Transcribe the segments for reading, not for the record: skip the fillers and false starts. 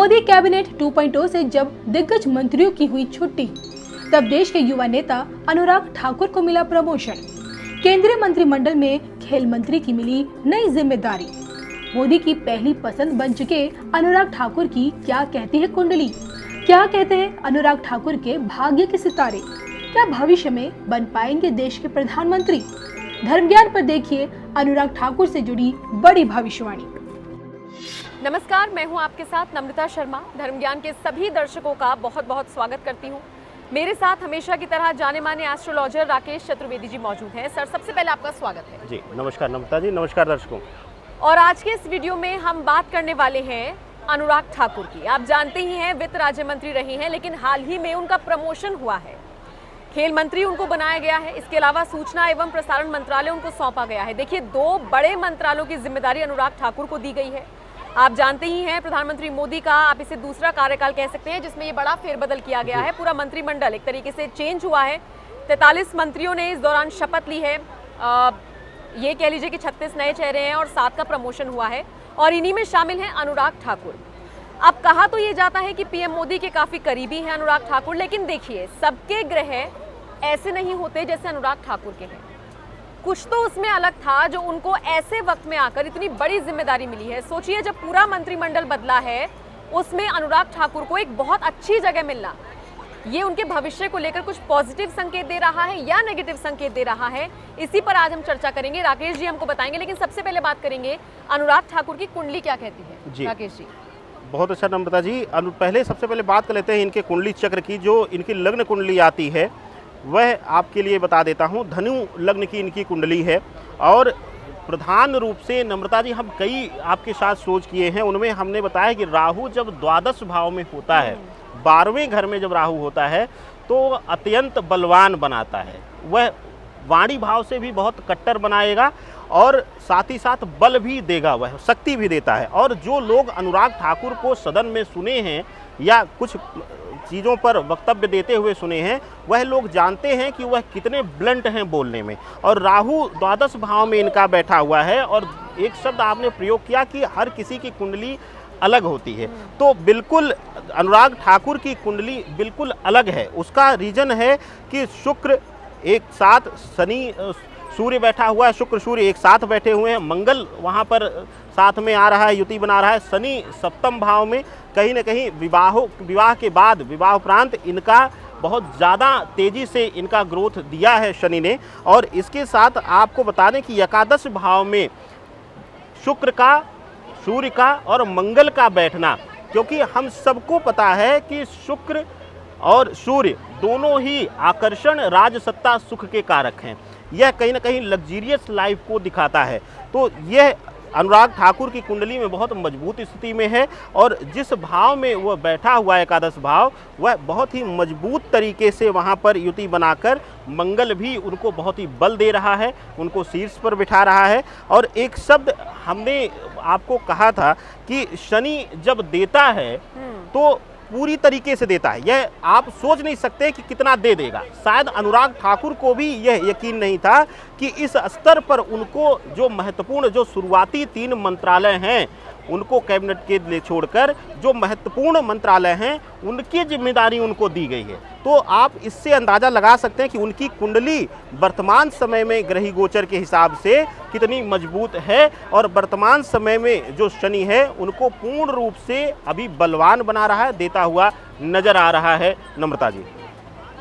Modi cabinet 2.0 से जब दिग्गज मंत्रियों की हुई छुट्टी, तब देश के युवा नेता अनुराग ठाकुर को मिला प्रमोशन। केंद्रीय मंत्रिमंडल में खेल मंत्री की मिली नई जिम्मेदारी। मोदी की पहली पसंद बन चुके अनुराग ठाकुर की क्या कहती है कुंडली? क्या कहते हैं अनुराग ठाकुर के भाग्य के सितारे? क्या भविष्य में बन पाएंगे देश के प्रधानमंत्री? धर्म ज्ञान पर देखिए अनुराग ठाकुर से जुड़ी बड़ी भविष्यवाणी। नमस्कार, मैं हूं आपके साथ नम्रता शर्मा। धर्म ज्ञान के सभी दर्शकों का बहुत बहुत स्वागत करती हूं। मेरे साथ हमेशा की तरह जाने माने एस्ट्रोलॉजर राकेश चतुर्वेदी जी मौजूद हैं। सर, सबसे पहले आपका स्वागत है। जी नमस्कार नम्रता जी, नमस्कार दर्शकों। और आज के इस वीडियो में हम बात करने वाले हैं अनुराग ठाकुर की। आप जानते ही हैं, वित्त राज्य मंत्री रहे हैं, लेकिन हाल ही में उनका प्रमोशन हुआ है। खेल मंत्री उनको बनाया गया है। इसके अलावा सूचना एवं प्रसारण मंत्रालय उनको सौंपा गया है। देखिए, 2 बड़े मंत्रालयों की जिम्मेदारी अनुराग ठाकुर को दी गई है। आप जानते ही हैं, प्रधानमंत्री मोदी का आप इसे दूसरा कार्यकाल कह सकते हैं, जिसमें ये बड़ा फेरबदल किया गया है। पूरा मंत्रिमंडल एक तरीके से चेंज हुआ है। 43 मंत्रियों ने इस दौरान शपथ ली है। ये कह लीजिए कि 36 नए चेहरे हैं और 7 का प्रमोशन हुआ है, और इन्हीं में शामिल हैं अनुराग ठाकुर। अब कहा तो ये जाता है कि पीएम मोदी के काफी करीबी हैं अनुराग ठाकुर, लेकिन देखिए, सबके ग्रह ऐसे नहीं होते जैसे अनुराग ठाकुर के हैं। कुछ तो उसमें अलग था जो उनको ऐसे वक्त में आकर इतनी बड़ी जिम्मेदारी मिली है। सोचिए, जब पूरा मंत्रिमंडल बदला है, उसमें अनुराग ठाकुर को एक बहुत अच्छी जगह मिलना, ये उनके भविष्य को लेकर कुछ पॉजिटिव संकेत दे रहा है या नेगेटिव संकेत दे रहा है? इसी पर आज हम चर्चा करेंगे। राकेश जी हमको बताएंगे, लेकिन सबसे पहले बात करेंगे अनुराग ठाकुर की कुंडली क्या कहती है। जी राकेश जी। बहुत अच्छा नम्रता जी। सबसे पहले बात कर लेते हैं इनके कुंडली चक्र की। जो इनकी लग्न कुंडली आती है वह आपके लिए बता देता हूं। धनु लग्न की इनकी कुंडली है, और प्रधान रूप से नम्रता जी हम कई आपके साथ सोच किए हैं। उनमें हमने बताया कि राहु जब द्वादश भाव में होता है, 12वें घर में जब राहु होता है, तो अत्यंत बलवान बनाता है। वह वाणी भाव से भी बहुत कट्टर बनाएगा, और साथ ही साथ बल भी देगा, वह शक्ति भी देता है। और जो लोग अनुराग ठाकुर को सदन में सुने हैं या कुछ चीज़ों पर वक्तव्य देते हुए सुने हैं, वह लोग जानते हैं कि वह कितने ब्लंट हैं बोलने में। और राहु द्वादश भाव में इनका बैठा हुआ है, और एक शब्द आपने प्रयोग किया कि हर किसी की कुंडली अलग होती है, तो बिल्कुल अनुराग ठाकुर की कुंडली बिल्कुल अलग है। उसका रीज़न है कि शुक्र एक साथ, शनि सूर्य बैठा हुआ है, शुक्र सूर्य एक साथ बैठे हुए हैं, मंगल वहाँ पर साथ में आ रहा है, युति बना रहा है, शनि सप्तम भाव में। कहीं ना कहीं विवाह के बाद, विवाह उपरांत इनका बहुत ज़्यादा तेज़ी से इनका ग्रोथ दिया है शनि ने। और इसके साथ आपको बता दें कि एकादश भाव में शुक्र का, सूर्य का और मंगल का बैठना, क्योंकि हम सबको पता है कि शुक्र और सूर्य दोनों ही आकर्षण, राजसत्ता, सुख के कारक हैं। यह कहीं ना कहीं लग्जीरियस लाइफ को दिखाता है। तो यह अनुराग ठाकुर की कुंडली में बहुत मजबूत स्थिति में है, और जिस भाव में वह बैठा हुआ है, एकादश भाव, वह बहुत ही मजबूत तरीके से वहाँ पर युति बनाकर, मंगल भी उनको बहुत ही बल दे रहा है, उनको शीर्ष पर बिठा रहा है। और एक शब्द हमने आपको कहा था कि शनि जब देता है तो पूरी तरीके से देता है। यह आप सोच नहीं सकते कि कितना दे देगा। शायद अनुराग ठाकुर को भी यह यकीन नहीं था कि इस स्तर पर उनको जो महत्वपूर्ण, जो शुरुआती 3 मंत्रालय हैं, उनको कैबिनेट के लिए छोड़कर जो महत्वपूर्ण मंत्रालय हैं, उनकी जिम्मेदारी उनको दी गई है। तो आप इससे अंदाज़ा लगा सकते हैं कि उनकी कुंडली वर्तमान समय में ग्रही गोचर के हिसाब से कितनी मजबूत है, और वर्तमान समय में जो शनि है उनको पूर्ण रूप से अभी बलवान बना रहा है, देता हुआ नजर आ रहा है। नम्रता जी,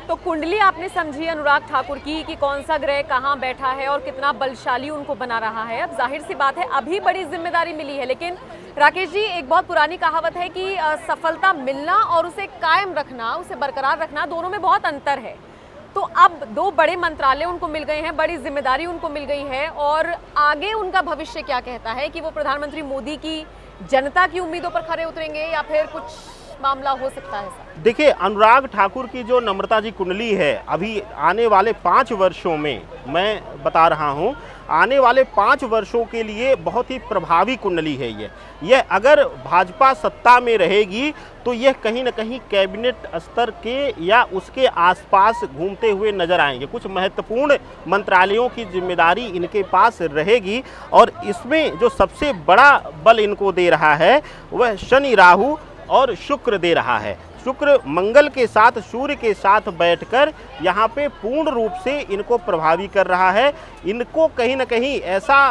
तो कुंडली आपने समझी अनुराग ठाकुर की कि कौन सा ग्रह कहाँ बैठा है और कितना बलशाली उनको बना रहा है। अब जाहिर सी बात है, अभी बड़ी जिम्मेदारी मिली है, लेकिन राकेश जी, एक बहुत पुरानी कहावत है कि सफलता मिलना और उसे कायम रखना, उसे बरकरार रखना, दोनों में बहुत अंतर है। तो अब 2 बड़े मंत्रालय उनको मिल गए हैं, बड़ी जिम्मेदारी उनको मिल गई है, और आगे उनका भविष्य क्या कहता है कि वो प्रधानमंत्री मोदी की, जनता की उम्मीदों पर खरे उतरेंगे या फिर कुछ मामला हो सकता है? देखिए, अनुराग ठाकुर की जो नम्रता जी कुंडली है, अभी आने वाले 5 वर्षों में, मैं बता रहा हूँ, आने वाले 5 वर्षों के लिए बहुत ही प्रभावी कुंडली है यह अगर भाजपा सत्ता में रहेगी तो यह कहीं ना कहीं कैबिनेट स्तर के या उसके आसपास घूमते हुए नजर आएंगे। कुछ महत्वपूर्ण मंत्रालयों की जिम्मेदारी इनके पास रहेगी, और इसमें जो सबसे बड़ा बल इनको दे रहा है वह शनि राहु और शुक्र दे रहा है। शुक्र मंगल के साथ, सूर्य के साथ बैठकर यहाँ पे पूर्ण रूप से इनको प्रभावी कर रहा है। इनको कहीं ना कहीं ऐसा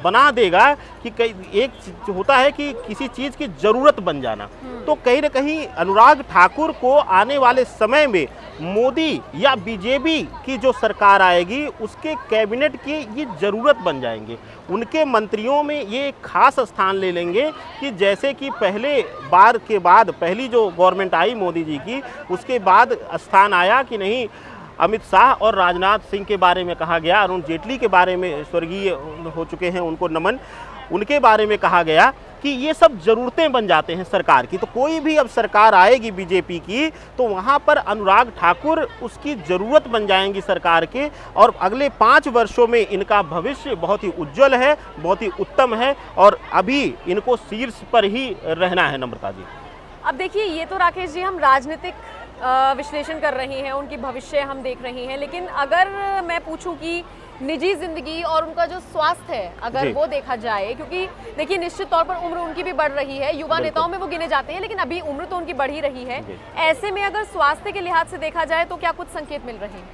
बना देगा कि एक होता है कि किसी चीज़ की ज़रूरत बन जाना, तो कहीं ना कहीं अनुराग ठाकुर को आने वाले समय में मोदी या बीजेपी की जो सरकार आएगी उसके कैबिनेट की ये ज़रूरत बन जाएंगे। उनके मंत्रियों में ये एक खास स्थान ले लेंगे कि जैसे कि पहले बार के बाद पहली जो गवर्नमेंट आई मोदी जी की, उसके बाद स्थान आया कि नहीं अमित शाह और राजनाथ सिंह के बारे में कहा गया, अरुण जेटली के बारे में स्वर्गीय हो चुके हैं उनको नमन, उनके बारे में कहा गया कि ये सब ज़रूरतें बन जाते हैं सरकार की। तो कोई भी अब सरकार आएगी बीजेपी की तो वहाँ पर अनुराग ठाकुर उसकी ज़रूरत बन जाएंगी सरकार के, और अगले 5 वर्षों में इनका भविष्य बहुत ही उज्जवल है, बहुत ही उत्तम है, और अभी इनको शीर्ष पर ही रहना है। नम्रता जी, अब देखिए, ये तो राकेश जी हम राजनीतिक विश्लेषण कर रही हैं, उनकी भविष्य हम देख रही हैं, लेकिन अगर मैं पूछूं कि निजी जिंदगी और उनका जो स्वास्थ्य है अगर वो देखा जाए, क्योंकि देखिए निश्चित तौर पर उम्र उनकी भी बढ़ रही है, युवा नेताओं में वो गिने जाते हैं, लेकिन अभी उम्र तो उनकी बढ़ ही रही है। ऐसे में अगर स्वास्थ्य के लिहाज से देखा जाए तो क्या कुछ संकेत मिल रहे हैं?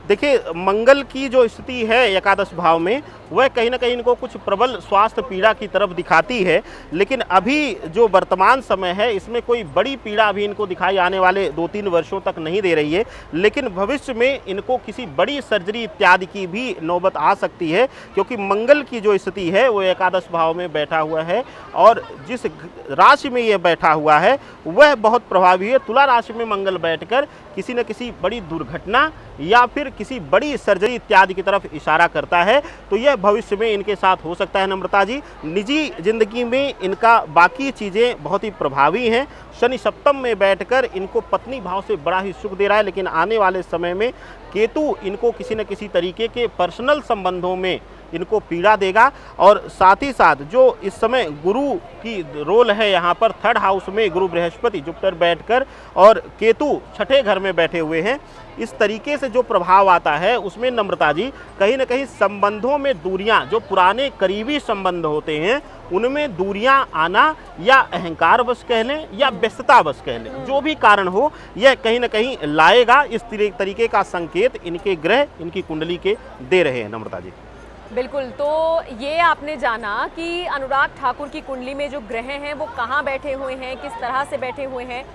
देखिए, मंगल की जो स्थिति है एकादश भाव में वह कहीं ना कहीं इनको कुछ प्रबल स्वास्थ्य पीड़ा की तरफ दिखाती है, लेकिन अभी जो वर्तमान समय है इसमें कोई बड़ी पीड़ा अभी इनको दिखाई आने वाले 2-3 वर्षों तक नहीं दे रही है, लेकिन भविष्य में इनको किसी बड़ी सर्जरी इत्यादि की भी नौबत आ सकती है, क्योंकि मंगल की जो स्थिति है वो एकादश भाव में बैठा हुआ है, और जिस राशि में यह बैठा हुआ है वह बहुत प्रभावी है। तुला राशि में मंगल बैठकर किसी न किसी बड़ी दुर्घटना या फिर किसी बड़ी सर्जरी इत्यादि की तरफ इशारा करता है, तो यह भविष्य में इनके साथ हो सकता है। नम्रता जी, निजी जिंदगी में इनका बाकी चीज़ें बहुत ही प्रभावी हैं। शनि सप्तम में बैठकर इनको पत्नी भाव से बड़ा ही सुख दे रहा है, लेकिन आने वाले समय में केतु इनको किसी न किसी तरीके के पर्सनल संबंधों में इनको पीड़ा देगा, और साथ ही साथ जो इस समय गुरु की रोल है यहाँ पर 3rd हाउस में गुरु बृहस्पति जुपिटर बैठकर और केतु 6ठे घर में बैठे हुए हैं, इस तरीके से जो प्रभाव आता है उसमें नम्रता जी कहीं ना कहीं संबंधों में दूरियां, जो पुराने करीबी संबंध होते हैं उनमें दूरियां आना, या अहंकार वश कह लें या व्यस्तता वश कह लें, जो भी कारण हो यह कहीं ना कहीं लाएगा। इस तरीके का संकेत इनके ग्रह इनकी कुंडली के दे रहे हैं। नम्रता जी, बिल्कुल, तो ये आपने जाना कि अनुराग ठाकुर की कुंडली में जो ग्रह हैं वो कहाँ बैठे हुए हैं, किस तरह से बैठे हुए हैं,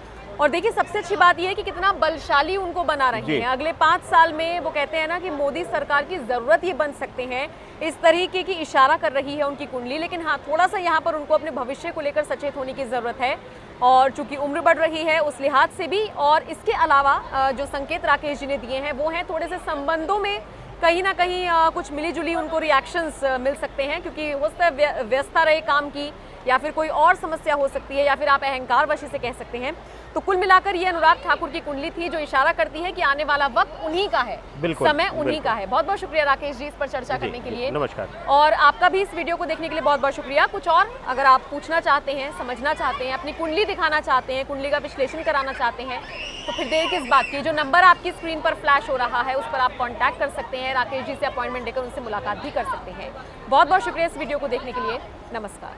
और देखिए सबसे अच्छी बात यह है कि कितना बलशाली उनको बना रहे हैं। अगले 5 साल में वो कहते हैं ना कि मोदी सरकार की ज़रूरत ये बन सकते हैं, इस तरीके की इशारा कर रही है उनकी कुंडली। लेकिन हाँ, थोड़ा सा यहाँ पर उनको अपने भविष्य को लेकर सचेत होने की ज़रूरत है, और चूंकि उम्र बढ़ रही है उस लिहाज से भी, और इसके अलावा जो संकेत राकेश जी ने दिए हैं वो हैं थोड़े से संबंधों में कहीं ना कहीं कुछ मिली जुली उनको रिएक्शंस मिल सकते हैं, क्योंकि हो सकता है व्यस्तता रहे काम की, या फिर कोई और समस्या हो सकती है, या फिर आप अहंकार वश से कह सकते हैं। तो कुल मिलाकर ये अनुराग ठाकुर की कुंडली थी जो इशारा करती है कि आने वाला वक्त उन्हीं का है, समय उन्हीं का है। बहुत बहुत शुक्रिया राकेश जी इस पर चर्चा करने के लिए। नमस्कार। और आपका भी इस वीडियो को देखने के लिए बहुत बहुत शुक्रिया। कुछ और अगर आप पूछना चाहते हैं, समझना चाहते हैं, अपनी कुंडली दिखाना चाहते हैं, कुंडली का विश्लेषण कराना चाहते हैं, तो फिर देर किस बात की। जो नंबर आपकी स्क्रीन पर फ्लैश हो रहा है उस पर आप कॉन्टैक्ट कर सकते हैं, राकेश जी से अपॉइंटमेंट लेकर उनसे मुलाकात भी कर सकते हैं। बहुत बहुत शुक्रिया इस वीडियो को देखने के लिए। नमस्कार।